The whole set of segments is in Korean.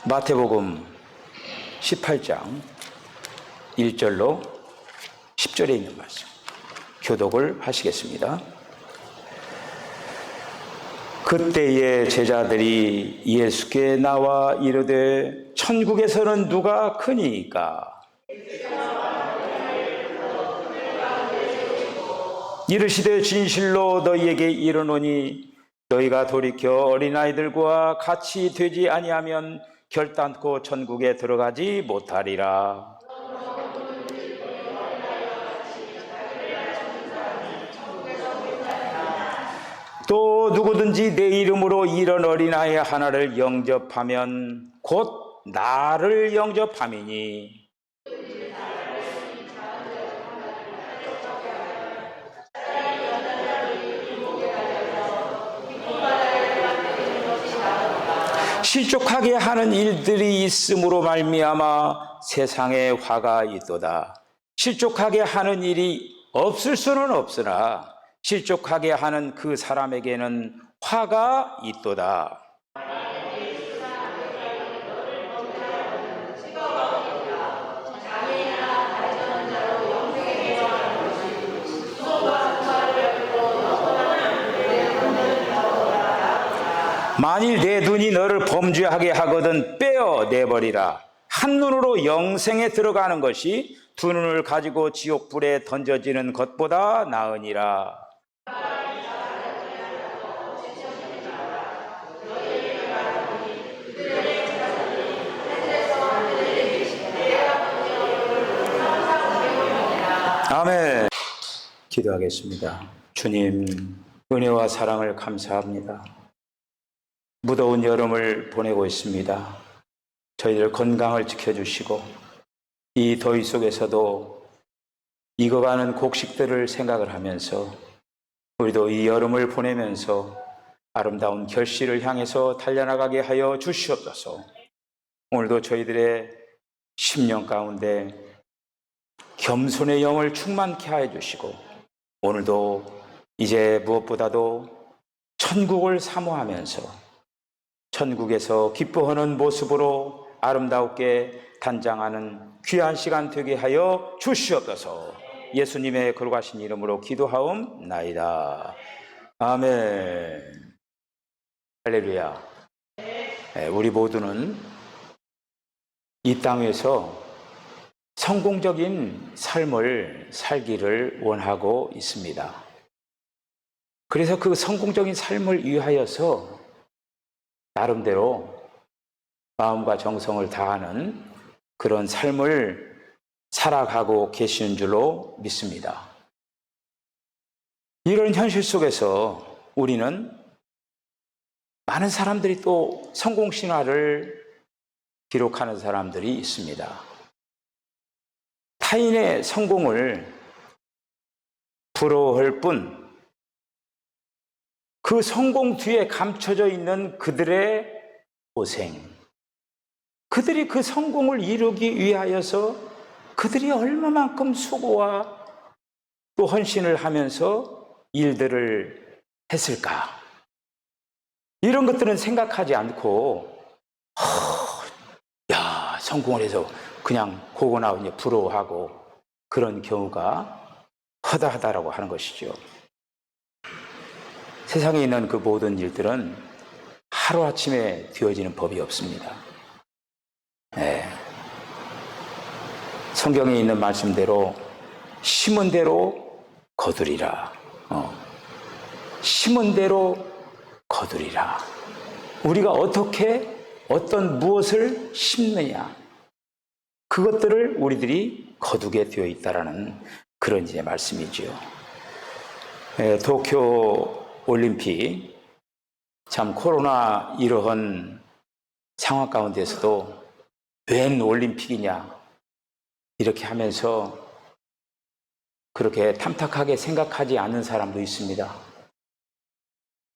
마태복음 18장 1절로 10절에 있는 말씀 교독을 하시겠습니다. 그때에 제자들이 예수께 나와 이르되 천국에서는 누가 크니까? 이르시되 진실로 너희에게 이르노니 너희가 돌이켜 어린아이들과 같이 되지 아니하면 결단코 천국에 들어가지 못하리라. 또 누구든지 내 이름으로 이런 어린아이 하나를 영접하면 곧 나를 영접함이니 실족하게 하는 일들이 있음으로 말미암아 세상에 화가 있도다. 실족하게 하는 일이 없을 수는 없으나 실족하게 하는 그 사람에게는 화가 있도다. 만일 내 눈이 너를 범죄하게 하거든 빼어내버리라. 한 눈으로 영생에 들어가는 것이 두 눈을 가지고 지옥불에 던져지는 것보다 나으니라. 아멘. 기도하겠습니다. 주님, 은혜와 사랑을 감사합니다. 무더운 여름을 보내고 있습니다. 저희들 건강을 지켜주시고 이 더위 속에서도 익어가는 곡식들을 생각을 하면서 우리도 이 여름을 보내면서 아름다운 결실을 향해서 달려나가게 하여 주시옵소서. 오늘도 저희들의 심령 가운데 겸손의 영을 충만케 하여 주시고 오늘도 이제 무엇보다도 천국을 사모하면서 천국에서 기뻐하는 모습으로 아름답게 단장하는 귀한 시간 되게 하여 주시옵소서. 예수님의 거룩하신 이름으로 기도하옵나이다. 아멘. 할렐루야. 우리 모두는 이 땅에서 성공적인 삶을 살기를 원하고 있습니다. 그래서 그 성공적인 삶을 위하여서 나름대로 마음과 정성을 다하는 그런 삶을 살아가고 계시는 줄로 믿습니다. 이런 현실 속에서 우리는 많은 사람들이 또 성공 신화를 기록하는 사람들이 있습니다. 타인의 성공을 부러워할 뿐 그 성공 뒤에 감춰져 있는 그들의 고생, 그들이 그 성공을 이루기 위하여서 그들이 얼마만큼 수고와 또 헌신을 하면서 일들을 했을까? 이런 것들은 생각하지 않고 야, 성공을 해서 그냥 고거나 부러워하고 그런 경우가 허다하다라고 하는 것이죠. 세상에 있는 그 모든 일들은 하루아침에 되어지는 법이 없습니다. 성경에 있는 말씀대로 심은 대로 거두리라. 심은 대로 거두리라. 우리가 어떻게 어떤 무엇을 심느냐 그것들을 우리들이 거두게 되어 있다라는 그런 이제 말씀이지요. 도쿄 올림픽, 참 코로나 이러한 상황 가운데서도 웬 올림픽이냐 이렇게 하면서 그렇게 탐탁하게 생각하지 않는 사람도 있습니다.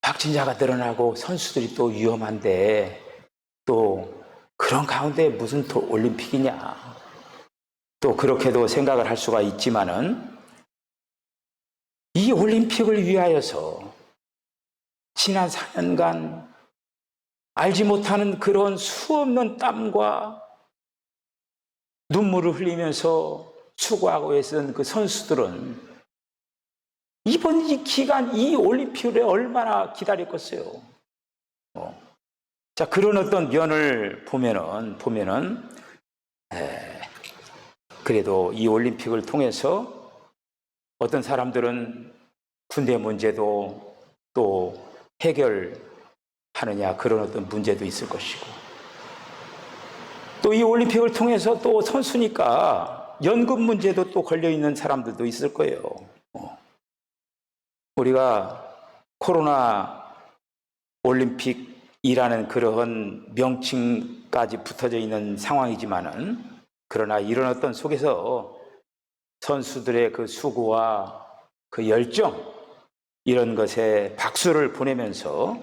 확진자가 늘어나고 선수들이 또 위험한데 또 그런 가운데 무슨 또 올림픽이냐 또 그렇게도 생각을 할 수가 있지만은 이 올림픽을 위하여서 지난 4년간 알지 못하는 그런 수없는 땀과 눈물을 흘리면서 수고하고 애쓴 그 선수들은 이번 이 기간, 이 올림픽을 얼마나 기다렸겠어요. 자, 그런 어떤 면을 보면은, 그래도 이 올림픽을 통해서 어떤 사람들은 군대 문제도 또 해결하느냐, 그런 어떤 문제도 있을 것이고, 또 이 올림픽을 통해서 또 선수니까 연금 문제도 또 걸려있는 사람들도 있을 거예요. 우리가 코로나 올림픽이라는 그러한 명칭까지 붙어져 있는 상황이지만은, 그러나 이런 어떤 속에서 선수들의 그 수고와 그 열정, 이런 것에 박수를 보내면서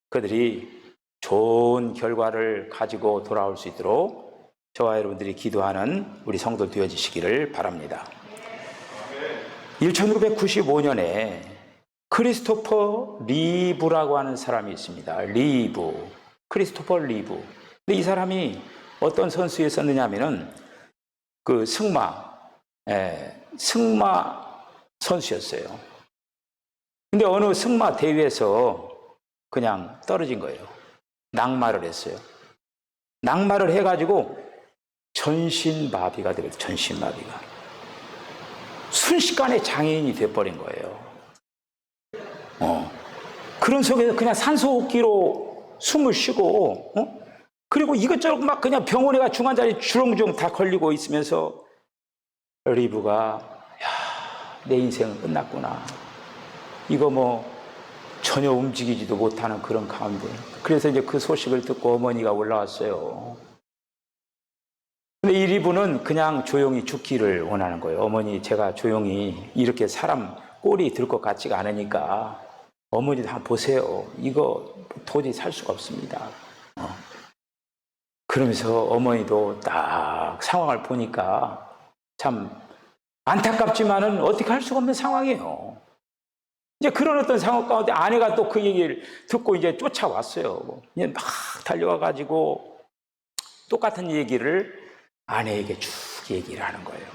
그들이 좋은 결과를 가지고 돌아올 수 있도록 저와 여러분들이 기도하는 우리 성도 되어지시기를 바랍니다. 1995년에 크리스토퍼 리브라고 하는 사람이 있습니다. 크리스토퍼 리브. 근데 이 사람이 어떤 선수였었느냐 하면은 그 승마 선수였어요. 근데 어느 승마 대회에서 그냥 떨어진 거예요. 낙마를 했어요. 낙마를 해가지고 전신마비가 되거든요. 전신마비가. 순식간에 장애인이 돼버린 거예요. 그런 속에서 그냥 산소호흡기로 숨을 쉬고, 그리고 이것저것 막 그냥 병원에 가 중환자리 주렁주렁 다 걸리고 있으면서 리브가, 야, 내 인생은 끝났구나. 이거 뭐 전혀 움직이지도 못하는 그런 가운데. 그래서 이제 그 소식을 듣고 어머니가 올라왔어요. 근데 이 리브는 그냥 조용히 죽기를 원하는 거예요. 어머니, 제가 조용히 이렇게 사람 꼴이 들 것 같지가 않으니까 어머니도 한번 보세요. 이거 도저히 살 수가 없습니다. 그러면서 어머니도 딱 상황을 보니까 참 안타깝지만은 어떻게 할 수가 없는 상황이에요. 이제 그런 어떤 상황 가운데 아내가 또 그 얘기를 듣고 이제 쫓아왔어요. 이제 막 달려와가지고 똑같은 얘기를 아내에게 쭉 얘기를 하는 거예요.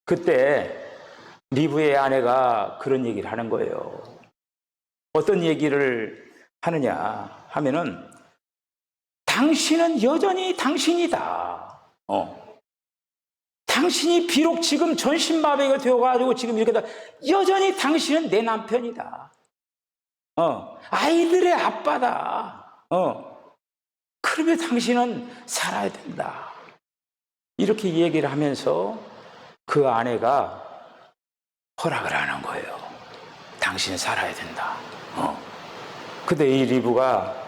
그때 리브의 아내가 그런 얘기를 하는 거예요. 어떤 얘기를 하느냐 하면은, 당신은 여전히 당신이다. 당신이 비록 지금 전신마비가 되어가지고 지금 이렇게 여전히 당신은 내 남편이다. 아이들의 아빠다. 그러면 당신은 살아야 된다. 이렇게 얘기를 하면서 그 아내가 허락을 하는 거예요. 당신은 살아야 된다. 근데 이 리브가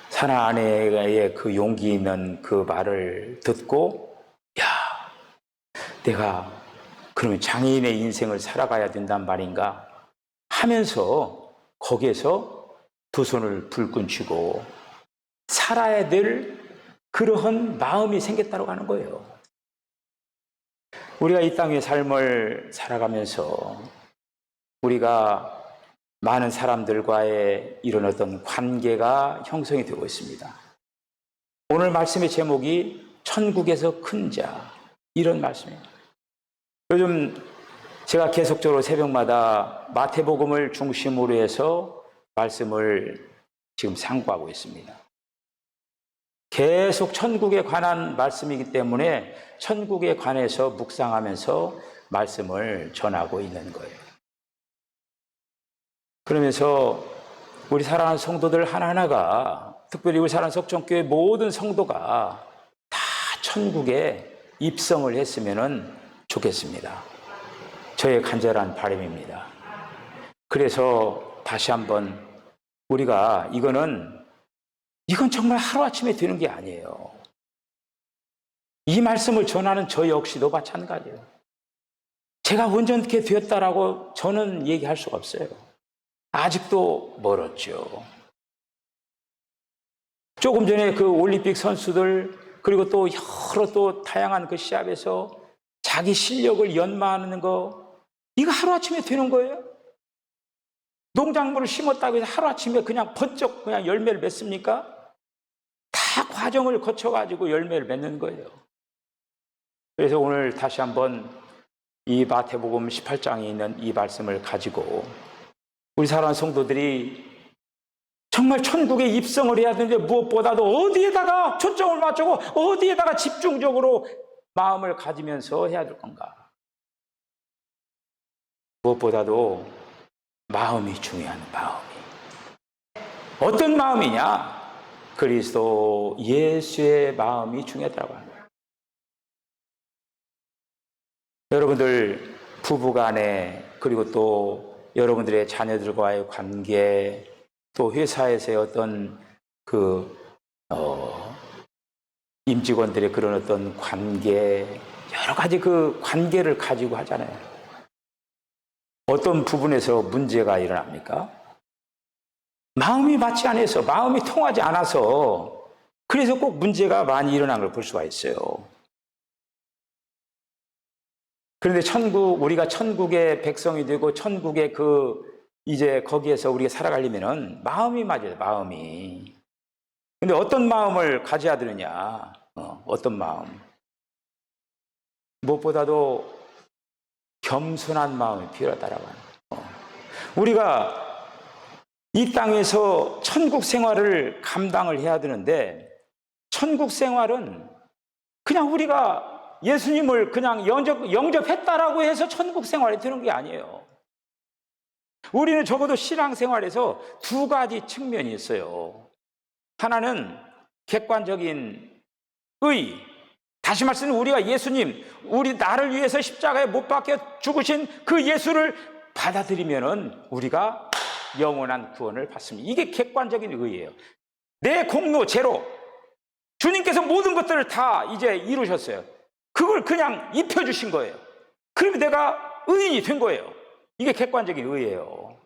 사나 아내의 그 용기 있는 그 말을 듣고, 야, 내가 그러면 장애인의 인생을 살아가야 된단 말인가 하면서 거기에서 두 손을 불끈 쥐고 살아야 될 그러한 마음이 생겼다고 하는 거예요. 우리가 이 땅의 삶을 살아가면서 우리가 많은 사람들과의 이런 어떤 관계가 형성이 되고 있습니다. 오늘 말씀의 제목이 천국에서 큰 자, 이런 말씀이에요. 요즘 제가 계속적으로 새벽마다 마태복음을 중심으로 해서 말씀을 지금 상고하고 있습니다. 계속 천국에 관한 말씀이기 때문에 천국에 관해서 묵상하면서 말씀을 전하고 있는 거예요. 그러면서 우리 사랑하는 성도들 하나하나가, 특별히 우리 사랑하는 석정교회 모든 성도가 다 천국에 입성을 했으면 좋겠습니다. 저의 간절한 바람입니다. 그래서 다시 한번 우리가 이건 정말 하루아침에 되는 게 아니에요. 이 말씀을 전하는 저 역시도 마찬가지예요. 제가 온전케 되었다라고 저는 얘기할 수가 없어요. 아직도 멀었죠. 조금 전에 그 올림픽 선수들, 그리고 또 여러 또 다양한 그 시합에서 자기 실력을 연마하는 거, 이거 하루아침에 되는 거예요? 농작물을 심었다고 해서 하루아침에 그냥 번쩍 그냥 열매를 맺습니까? 다 과정을 거쳐가지고 열매를 맺는 거예요. 그래서 오늘 다시 한번 이 마태복음 18장에 있는 이 말씀을 가지고 우리 사랑하는 성도들이 정말 천국에 입성을 해야 되는데 무엇보다도 어디에다가 초점을 맞추고 어디에다가 집중적으로 마음을 가지면서 해야 될 건가? 무엇보다도 마음이 중요한 마음이. 어떤 마음이냐? 그리스도 예수의 마음이 중요하다고 합니다. 여러분들 부부간에 그리고 또 여러분들의 자녀들과의 관계 또 회사에서의 어떤 임직원들의 그런 어떤 관계 여러 가지 그 관계를 가지고 하잖아요. 어떤 부분에서 문제가 일어납니까? 마음이 맞지 않아서 마음이 통하지 않아서 그래서 꼭 문제가 많이 일어난 걸 볼 수가 있어요. 그런데 우리가 천국의 백성이 되고 천국의 이제 거기에서 우리가 살아가려면은 마음이 맞아요, 마음이. 근데 어떤 마음을 가져야 되느냐? 어떤 마음? 무엇보다도 겸손한 마음이 필요하다라고 하는 거예요. 우리가 이 땅에서 천국 생활을 감당을 해야 되는데 천국 생활은 그냥 우리가 예수님을 그냥 영접했다라고 해서 천국 생활이 되는 게 아니에요. 우리는 적어도 신앙생활에서 두 가지 측면이 있어요. 하나는 객관적인 의. 다시 말씀은 우리가 예수님, 나를 위해서 십자가에 못 박혀 죽으신 그 예수를 받아들이면은 우리가 영원한 구원을 받습니다. 이게 객관적인 의예요. 내 공로 제로. 주님께서 모든 것들을 다 이제 이루셨어요. 그걸 그냥 입혀주신 거예요. 그러면 내가 의인이 된 거예요. 이게 객관적인 의예요.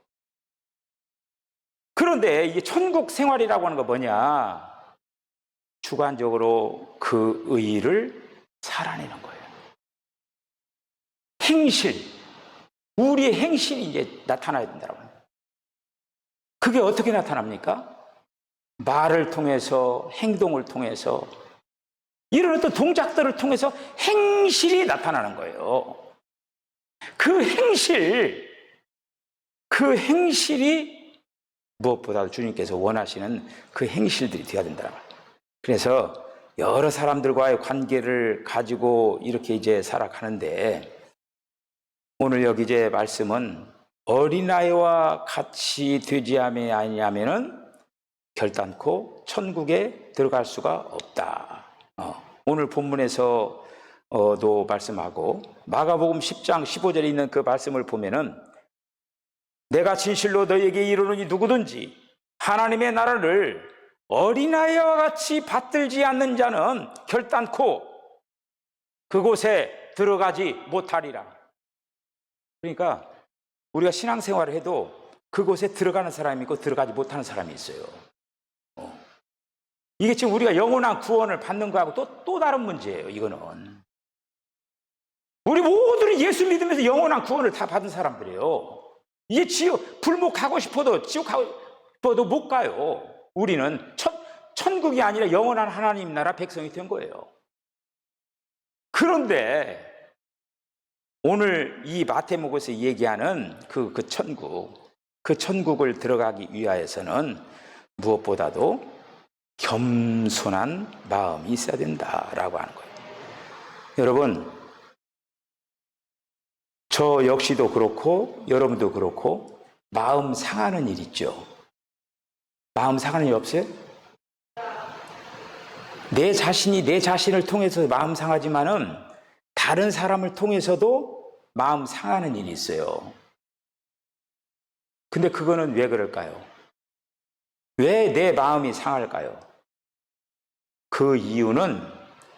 그런데 이게 천국 생활이라고 하는 거 뭐냐? 주관적으로 그 의의를 살아내는 거예요. 행실, 우리의 행실이 이제 나타나야 된다고 합니다. 그게 어떻게 나타납니까? 말을 통해서, 행동을 통해서, 이런 어떤 동작들을 통해서 행실이 나타나는 거예요. 그 행실이 무엇보다도 주님께서 원하시는 그 행실들이 되어야 된다. 그래서 여러 사람들과의 관계를 가지고 이렇게 이제 살아가는데 오늘 여기 이제 말씀은 어린아이와 같이 되지 아니하면은 결단코 천국에 들어갈 수가 없다. 오늘 본문에서도 말씀하고 마가복음 10장 15절에 있는 그 말씀을 보면은 내가 진실로 너희에게 이르노니 누구든지 하나님의 나라를 어린아이와 같이 받들지 않는 자는 결단코 그곳에 들어가지 못하리라. 그러니까 우리가 신앙생활을 해도 그곳에 들어가는 사람이 있고 들어가지 못하는 사람이 있어요. 이게 지금 우리가 영원한 구원을 받는 거하고 또 다른 문제예요. 이거는 우리 모두는 예수 믿으면서 영원한 구원을 다 받은 사람들이에요. 이제 불목 가고 싶어도 지옥 가고 싶어도 못 가요. 우리는 천국이 아니라 영원한 하나님 나라 백성이 된 거예요. 그런데 오늘 이 마태복음에서 얘기하는 그 천국을 들어가기 위하여서는 무엇보다도 겸손한 마음이 있어야 된다라고 하는 거예요. 여러분, 저 역시도 그렇고 여러분도 그렇고 마음 상하는 일 있죠. 마음 상하는 일 없어요? 내 자신이 내 자신을 통해서 마음 상하지만은 다른 사람을 통해서도 마음 상하는 일이 있어요. 근데 그거는 왜 그럴까요? 왜 내 마음이 상할까요? 그 이유는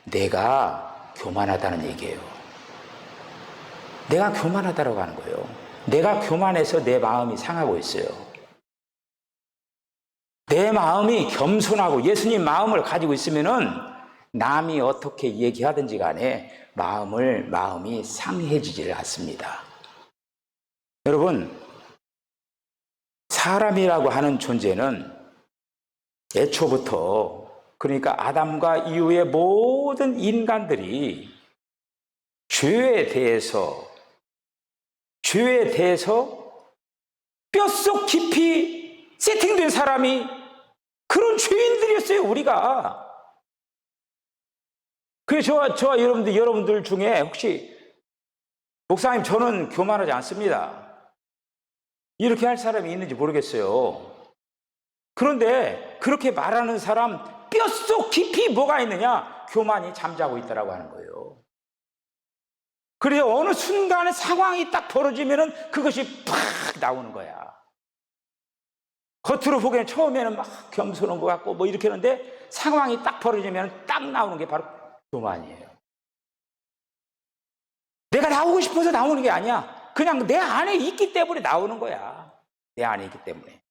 내가 교만하다는 얘기예요. 내가 교만하다라고 하는 거예요. 내가 교만해서 내 마음이 상하고 있어요. 내 마음이 겸손하고 예수님 마음을 가지고 있으면은 남이 어떻게 얘기하든지 간에 마음이 상해지지를 않습니다. 여러분, 사람이라고 하는 존재는 애초부터, 그러니까 아담과 이후의 모든 인간들이 죄에 대해서 뼛속 깊이 세팅된 사람이 그런 죄인들이었어요, 우리가. 그래서 저와 여러분들 중에 혹시 목사님 저는 교만하지 않습니다, 이렇게 할 사람이 있는지 모르겠어요. 그런데 그렇게 말하는 사람 뼛속 깊이 뭐가 있느냐? 교만이 잠자고 있다라고 하는 거예요. 그래서 어느 순간에 상황이 딱 벌어지면은 그것이 팍 나오는 거야. 겉으로 보기에는 처음에는 막 겸손한 것 같고 뭐 이렇게 하는데 상황이 딱 벌어지면 딱 나오는 게 바로 교만이에요. 내가 나오고 싶어서 나오는 게 아니야. 그냥 내 안에 있기 때문에 나오는 거야. 내 안에 있기 때문에.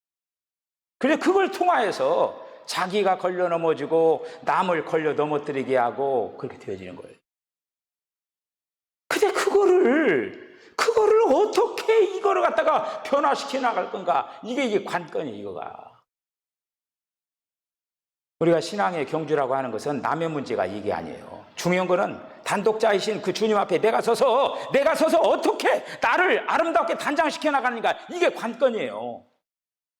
그래서 그걸 통하여서 자기가 걸려 넘어지고 남을 걸려 넘어뜨리게 하고 그렇게 되어지는 거예요. 근데 그거를 어떻게 이거를 갖다가 변화시켜 나갈 건가? 이게 관건이에요, 이거가. 우리가 신앙의 경주라고 하는 것은 남의 문제가 이게 아니에요. 중요한 거는 단독자이신 그 주님 앞에 내가 서서 어떻게 나를 아름답게 단장시켜 나가는가, 이게 관건이에요.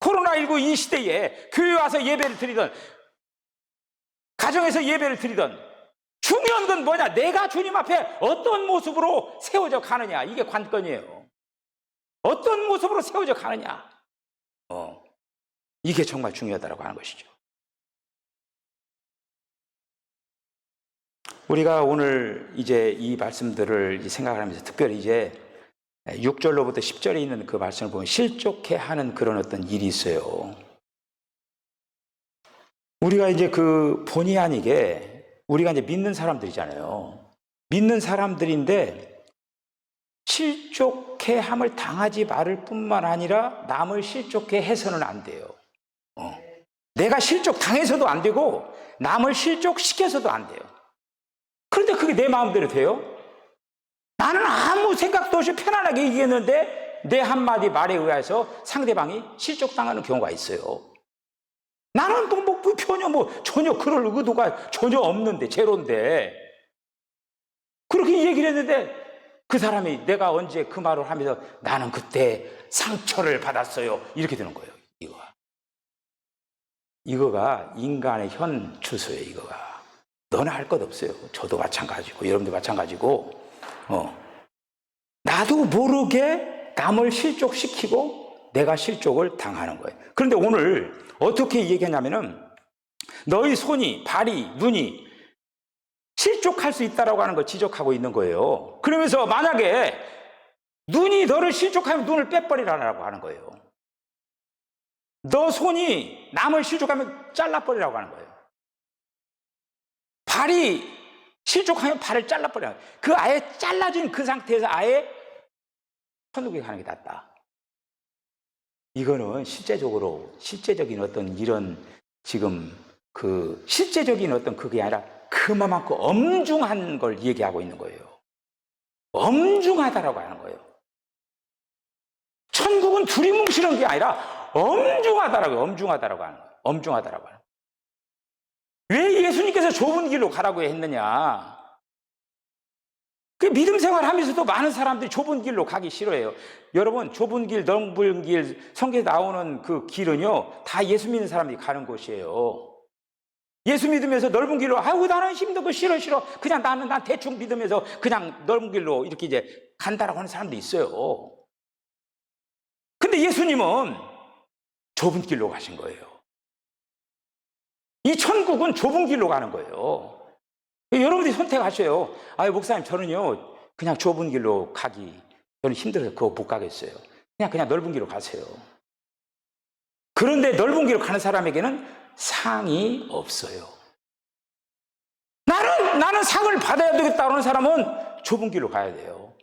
코로나19 이 시대에 교회 와서 예배를 드리던, 가정에서 예배를 드리던, 중요한 건 뭐냐? 내가 주님 앞에 어떤 모습으로 세워져 가느냐, 이게 관건이에요. 어떤 모습으로 세워져 가느냐, 이게 정말 중요하다고 하는 것이죠. 우리가 오늘 이제 이 말씀들을 생각하면서 특별히 이제 6절로부터 10절에 있는 그 말씀을 보면 실족해 하는 그런 어떤 일이 있어요. 우리가 이제 그 본의 아니게 우리가 이제 믿는 사람들이잖아요. 믿는 사람들인데 실족해 함을 당하지 말을 뿐만 아니라 남을 실족해 해서는 안 돼요. 내가 실족 당해서도 안 되고 남을 실족시켜서도 안 돼요. 그런데 그게 내 마음대로 돼요? 나는 아무 생각도 없이 편안하게 얘기했는데 내 한마디 말에 의해서 상대방이 실족당하는 경우가 있어요. 나는 전혀 그럴 의도가 전혀 없는데, 제로인데 그렇게 얘기를 했는데 그 사람이 내가 언제 그 말을 하면서 나는 그때 상처를 받았어요, 이렇게 되는 거예요. 이거가 인간의 현 추소예요. 이거가 너나 할 것 없어요. 저도 마찬가지고 여러분도 마찬가지고 나도 모르게 남을 실족시키고 내가 실족을 당하는 거예요. 그런데 오늘 어떻게 얘기하냐면은 너희 손이, 발이, 눈이 실족할 수 있다라고 하는 걸 지적하고 있는 거예요. 그러면서 만약에 눈이 너를 실족하면 눈을 빼버리라고 하는 거예요. 너 손이 남을 실족하면 잘라버리라고 하는 거예요. 발이 실족하면 발을 잘라버려요. 그 아예 잘라진 그 상태에서 아예 천국에 가는 게 낫다. 이거는 실제적인 어떤 이런 지금 그 실제적인 어떤 그게 아니라 그만큼 엄중한 걸 얘기하고 있는 거예요. 엄중하다라고 하는 거예요. 천국은 두리뭉실한 게 아니라 엄중하다라고 하는 거예요. 엄중하다라고 하는 거예요. 왜 예수님께서 좁은 길로 가라고 했느냐? 그 믿음 생활하면서도 많은 사람들이 좁은 길로 가기 싫어해요. 여러분, 좁은 길, 넓은 길, 성경에 나오는 그 길은요, 다 예수 믿는 사람들이 가는 곳이에요. 예수 믿으면서 넓은 길로, 아이고 나는 힘들고 싫어. 그냥 난 대충 믿으면서 그냥 넓은 길로 이렇게 이제 간다라고 하는 사람도 있어요. 근데 예수님은 좁은 길로 가신 거예요. 이 천국은 좁은 길로 가는 거예요. 여러분들이 선택하셔요. 아유, 목사님, 저는요, 그냥 좁은 길로 가기, 저는 힘들어서 그거 못 가겠어요. 그냥 넓은 길로 가세요. 그런데 넓은 길로 가는 사람에게는 상이 없어요. 나는 상을 받아야 되겠다 하는 사람은 좁은 길로 가야 돼요.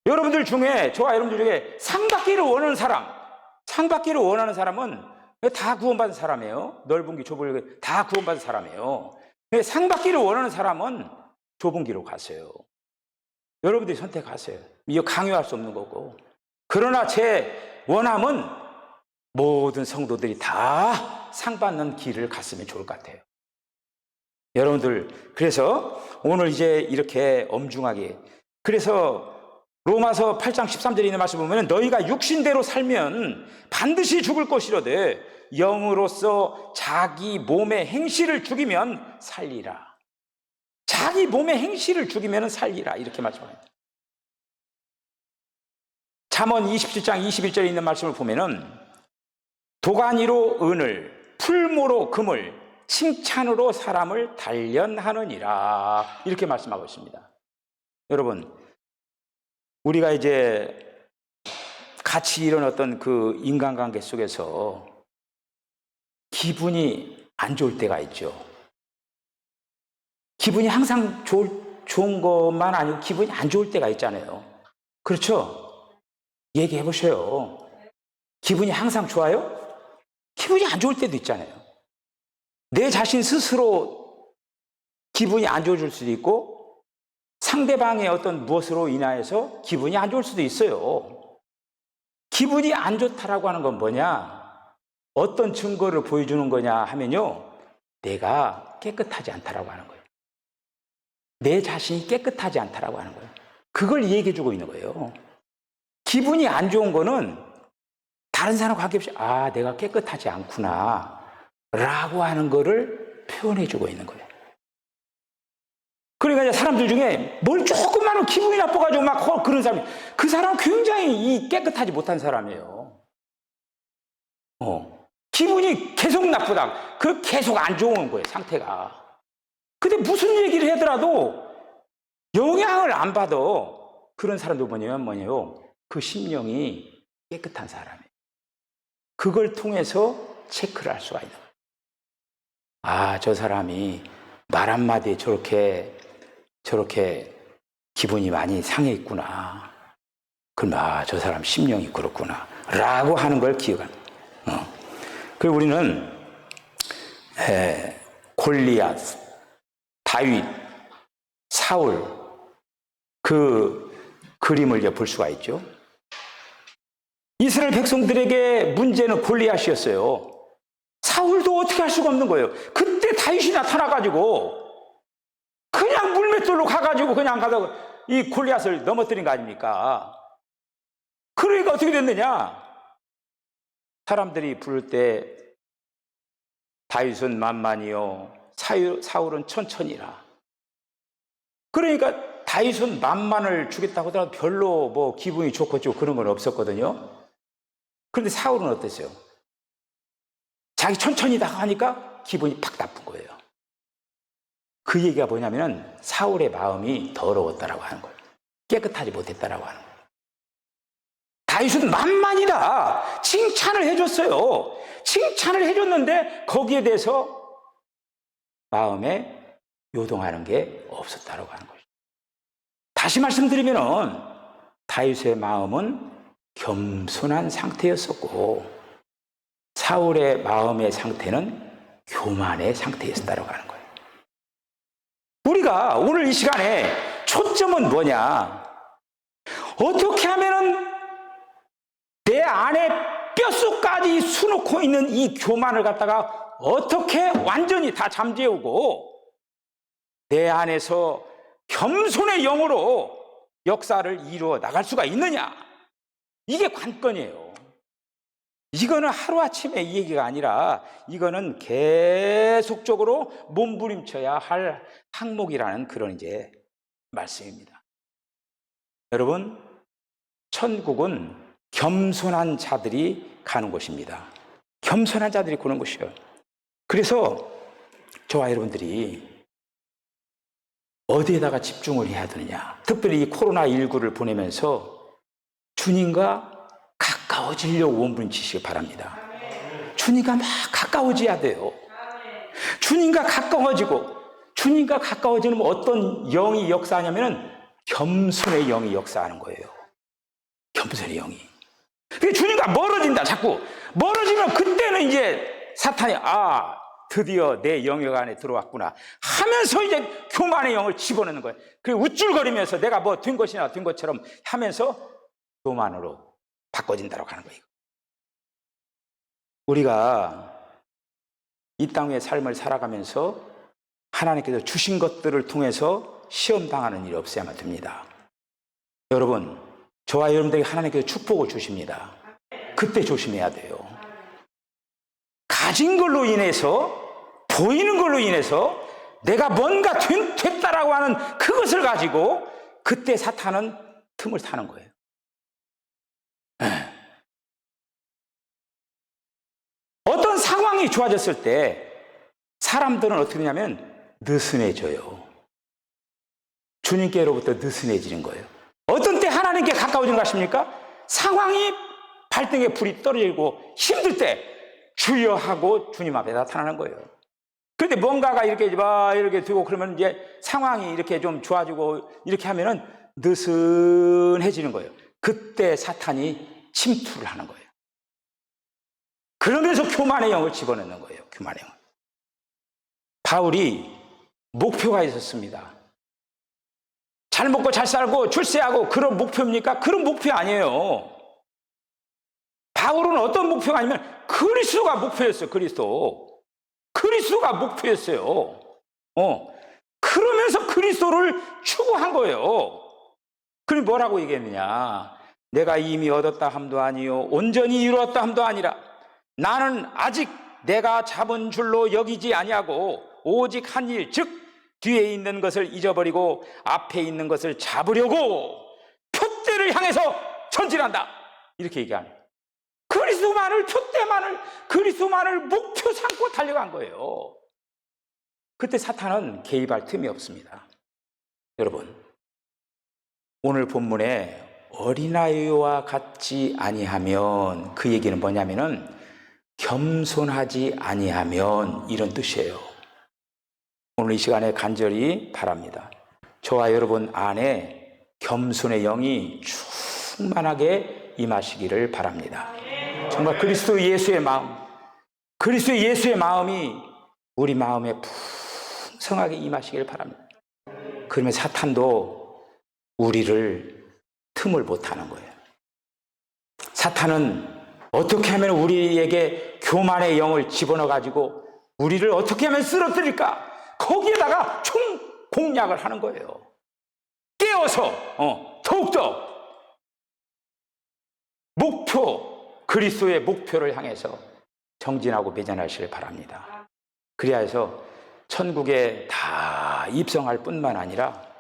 여러분들 중에, 저와 여러분들 중에 상 받기를 원하는 사람은 다 구원받은 사람이에요. 넓은 길, 좁은 길 다 구원받은 사람이에요. 상 받기를 원하는 사람은 좁은 길로 가세요. 여러분들이 선택하세요. 이거 강요할 수 없는 거고. 그러나 제 원함은 모든 성도들이 다 상 받는 길을 갔으면 좋을 것 같아요. 여러분들, 그래서 오늘 이제 이렇게 엄중하게, 그래서 로마서 8장 13절에 있는 말씀 보면 너희가 육신대로 살면 반드시 죽을 것이로되 영으로서 자기 몸의 행실을 죽이면 살리라. 자기 몸의 행실을 죽이면 살리라, 이렇게 말씀합니다. 잠언 27장 21절에 있는 말씀을 보면은 도가니로 은을, 풀모로 금을, 칭찬으로 사람을 단련하느니라, 이렇게 말씀하고 있습니다. 여러분, 우리가 이제 같이 이런 어떤 그 인간관계 속에서 기분이 안 좋을 때가 있죠. 기분이 항상 좋은 것만 아니고 기분이 안 좋을 때가 있잖아요. 그렇죠? 얘기해 보세요. 기분이 항상 좋아요? 기분이 안 좋을 때도 있잖아요. 내 자신 스스로 기분이 안 좋아질 수도 있고 상대방의 어떤 무엇으로 인하여서 기분이 안 좋을 수도 있어요. 기분이 안 좋다라고 하는 건 뭐냐? 어떤 증거를 보여주는 거냐 하면요, 내가 깨끗하지 않다라고 하는 거예요. 내 자신이 깨끗하지 않다라고 하는 거예요. 그걸 얘기해 주고 있는 거예요. 기분이 안 좋은 거는 다른 사람 관계없이 내가 깨끗하지 않구나 라고 하는 거를 표현해 주고 있는 거예요. 그러니까 이제 사람들 중에 뭘 조금만 기분이 나빠가지고 막 그런 사람이, 그 사람은 굉장히 깨끗하지 못한 사람이에요. 기분이 계속 나쁘다. 그 계속 안 좋은 거예요, 상태가. 근데 무슨 얘기를 하더라도 영향을 안 받아. 그런 사람도 뭐냐면 그 심령이 깨끗한 사람이에요. 그걸 통해서 체크를 할 수가 있는 거예요. 저 사람이 말 한마디에 저렇게 기분이 많이 상해 있구나. 그럼 저 사람 심령이 그렇구나 라고 하는 걸 기억하는 거예요. 그리고 우리는 골리앗, 다윗, 사울 그 그림을 볼 수가 있죠. 이스라엘 백성들에게 문제는 골리앗이었어요. 사울도 어떻게 할 수가 없는 거예요. 그때 다윗이 나타나가지고 그냥 물맷돌로 가가지고 그냥 가다가 이 골리앗을 넘어뜨린 거 아닙니까? 그러니까 어떻게 됐느냐? 사람들이 부를 때 다윗은 만만이요 사울은 천천히라. 그러니까 다윗은 만만을 주겠다고 하더라도 별로 기분이 좋고 그런 건 없었거든요. 그런데 사울은 어땠어요? 자기 천천히 나가니까 기분이 팍 나쁜 거예요. 그 얘기가 뭐냐면 사울의 마음이 더러웠다라고 하는 거예요. 깨끗하지 못했다라고 하는 거예요. 다윗은 만만이다. 칭찬을 해줬어요. 칭찬을 해줬는데 거기에 대해서 마음에 요동하는 게 없었다라고 하는 거죠. 다시 말씀드리면은 다윗의 마음은 겸손한 상태였었고 사울의 마음의 상태는 교만의 상태였다라고 하는 거예요. 우리가 오늘 이 시간에 초점은 뭐냐? 어떻게 하면은 내 안에 뼛속까지 수놓고 있는 이 교만을 갖다가 어떻게 완전히 다 잠재우고 내 안에서 겸손의 영으로 역사를 이루어 나갈 수가 있느냐? 이게 관건이에요. 이거는 하루아침에 이 얘기가 아니라 이거는 계속적으로 몸부림쳐야 할 항목이라는 그런 이제 말씀입니다. 여러분, 천국은 겸손한 자들이 가는 곳입니다. 겸손한 자들이 가는 곳이에요. 그래서 저와 여러분들이 어디에다가 집중을 해야 되느냐? 특별히 이 코로나19를 보내면서 주님과 가까워지려고 몸부림치시기 바랍니다. 주님과 막 가까워져야 돼요. 주님과 가까워지는 어떤 영이 역사하냐면은 겸손의 영이 역사하는 거예요. 겸손의 영이. 주님과 멀어진다, 자꾸. 멀어지면 그때는 이제 사탄이 드디어 내 영역 안에 들어왔구나 하면서 이제 교만의 영을 집어넣는 거예요. 그리고 우쭐거리면서 내가 된 것처럼 하면서 교만으로 바꿔진다고 하는 거예요. 우리가 이 땅의 삶을 살아가면서 하나님께서 주신 것들을 통해서 시험당하는 일이 없어야만 됩니다. 여러분, 저와 여러분들에게 하나님께서 축복을 주십니다. 그때 조심해야 돼요. 가진 걸로 인해서, 보이는 걸로 인해서 내가 뭔가 됐다라고 하는 그것을 가지고 그때 사탄은 틈을 타는 거예요. 어떤 상황이 좋아졌을 때 사람들은 어떻게 되냐면 느슨해져요. 주님께로부터 느슨해지는 거예요. 어떤 때 하나님께 가까워지는 것 같습니까? 상황이 발등에 불이 떨어지고 힘들 때 주여 하고 주님 앞에 나타나는 거예요. 그런데 뭔가가 이렇게 되고 그러면 이제 상황이 이렇게 좀 좋아지고 이렇게 하면은 느슨해지는 거예요. 그때 사탄이 침투를 하는 거예요. 그러면서 교만의 영을 집어넣는 거예요. 교만의 영. 바울이 목표가 있었습니다. 잘 먹고 잘 살고 출세하고 그런 목표입니까? 그런 목표 아니에요. 바울은 어떤 목표가 아니면 그리스도가 목표였어요. 그리스도가 목표였어요. 그러면서 그리스도를 추구한 거예요. 그럼 뭐라고 얘기했느냐? 내가 이미 얻었다 함도 아니요 온전히 이루었다 함도 아니라 나는 아직 내가 잡은 줄로 여기지 아니하고 오직 한 일, 즉 뒤에 있는 것을 잊어버리고 앞에 있는 것을 잡으려고 표대를 향해서 전진한다. 이렇게 얘기하는 거예요. 그리스도만을 목표 삼고 달려간 거예요. 그때 사탄은 개입할 틈이 없습니다. 여러분, 오늘 본문에 어린아이와 같지 아니하면 그 얘기는 뭐냐면은 겸손하지 아니하면 이런 뜻이에요. 오늘 이 시간에 간절히 바랍니다. 저와 여러분 안에 겸손의 영이 충만하게 임하시기를 바랍니다. 정말 그리스도 예수의 마음이 우리 마음에 풍성하게 임하시기를 바랍니다. 그러면 사탄도 우리를 틈을 못하는 거예요. 사탄은 어떻게 하면 우리에게 교만의 영을 집어넣어가지고 우리를 어떻게 하면 쓰러뜨릴까? 거기에다가 총공략을 하는 거예요. 깨워서 더욱더 그리스도의 목표를 향해서 정진하고 매진하시길 바랍니다. 그리하여서 천국에 다 입성할 뿐만 아니라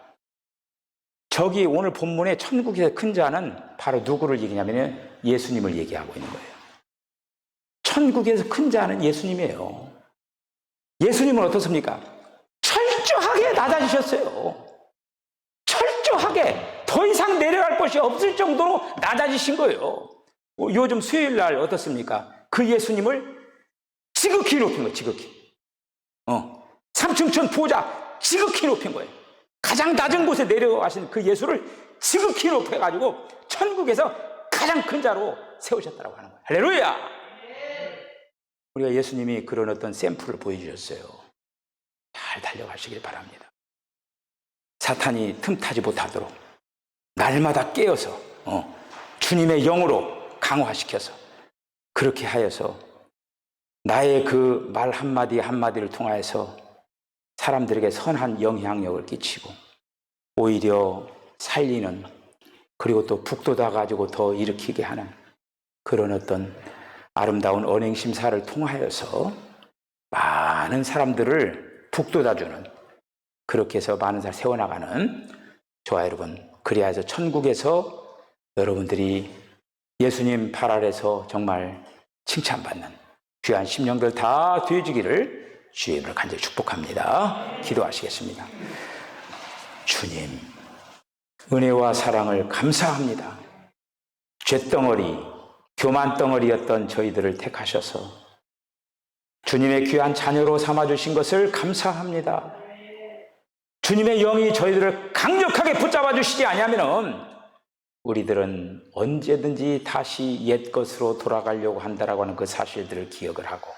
저기 오늘 본문에 천국에서 큰 자는 바로 누구를 얘기냐면 예수님을 얘기하고 있는 거예요. 천국에서 큰 자는 예수님이에요. 예수님은 어떻습니까? 철저하게 낮아지셨어요. 철저하게 더 이상 내려갈 곳이 없을 정도로 낮아지신 거예요. 요즘 수요일 날 어떻습니까? 그 예수님을 지극히 높인 거예요. 지극히. 삼층천 보좌 지극히 높인 거예요. 가장 낮은 곳에 내려가신 그 예수를 지극히 높여가지고 천국에서 가장 큰 자로 세우셨다고 하는 거예요. 할렐루야! 우리가 예수님이 그런 어떤 샘플을 보여주셨어요. 잘 달려가시길 바랍니다. 사탄이 틈타지 못하도록 날마다 깨어서 주님의 영으로 강화시켜서 그렇게 하여서 나의 그 말 한마디 한마디를 통하여서 사람들에게 선한 영향력을 끼치고 오히려 살리는, 그리고 또 북돋아 가지고 더 일으키게 하는 그런 어떤 아름다운 언행심사를 통하여서 많은 사람들을 북돋아주는, 그렇게 해서 많은 사람을 세워나가는 저와 여러분, 그리하여서 천국에서 여러분들이 예수님 발 아래서 정말 칭찬받는 귀한 심령들 다 되어지기를 주의 이름으로 간절히 축복합니다. 기도하시겠습니다. 주님, 은혜와 사랑을 감사합니다. 쇳덩어리, 교만덩어리였던 저희들을 택하셔서 주님의 귀한 자녀로 삼아주신 것을 감사합니다. 주님의 영이 저희들을 강력하게 붙잡아 주시지 아니하면 우리들은 언제든지 다시 옛 것으로 돌아가려고 한다라고 하는 그 사실들을 기억을 하고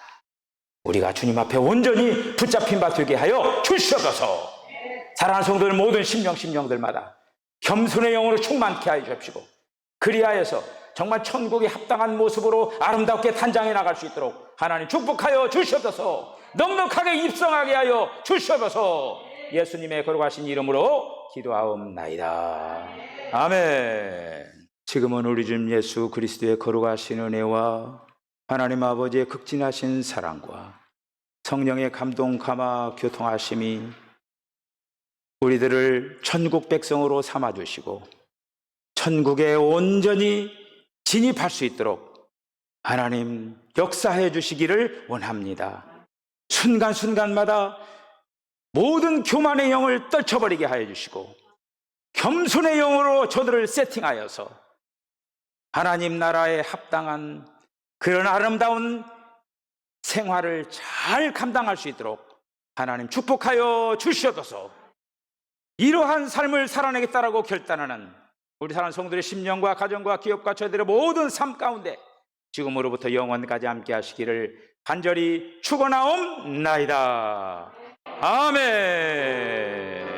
우리가 주님 앞에 온전히 붙잡힌 바 되게 하여 주시옵소서. 사랑하는 성도들 모든 심령들마다 겸손의 영으로 충만케 하여 주십시고 그리하여서 정말 천국에 합당한 모습으로 아름답게 단장해 나갈 수 있도록 하나님 축복하여 주시옵소서. 넉넉하게 입성하게 하여 주시옵소서. 예수님의 거룩하신 이름으로 기도하옵나이다. 아멘. 지금은 우리 주 예수 그리스도의 거룩하신 은혜와 하나님 아버지의 극진하신 사랑과 성령의 감동 감화 교통하심이 우리들을 천국 백성으로 삼아주시고 천국에 온전히 진입할 수 있도록 하나님 역사해 주시기를 원합니다. 순간순간마다 모든 교만의 영을 떨쳐버리게 하여 주시고 겸손의 영으로 저들을 세팅하여서 하나님 나라에 합당한 그런 아름다운 생활을 잘 감당할 수 있도록 하나님 축복하여 주시옵소서. 이러한 삶을 살아내겠다라고 결단하는 우리 사랑하는 성도들의 심령과 가정과 기업과 저희들의 모든 삶 가운데 지금으로부터 영원까지 함께 하시기를 간절히 축원하옵나이다. 아멘.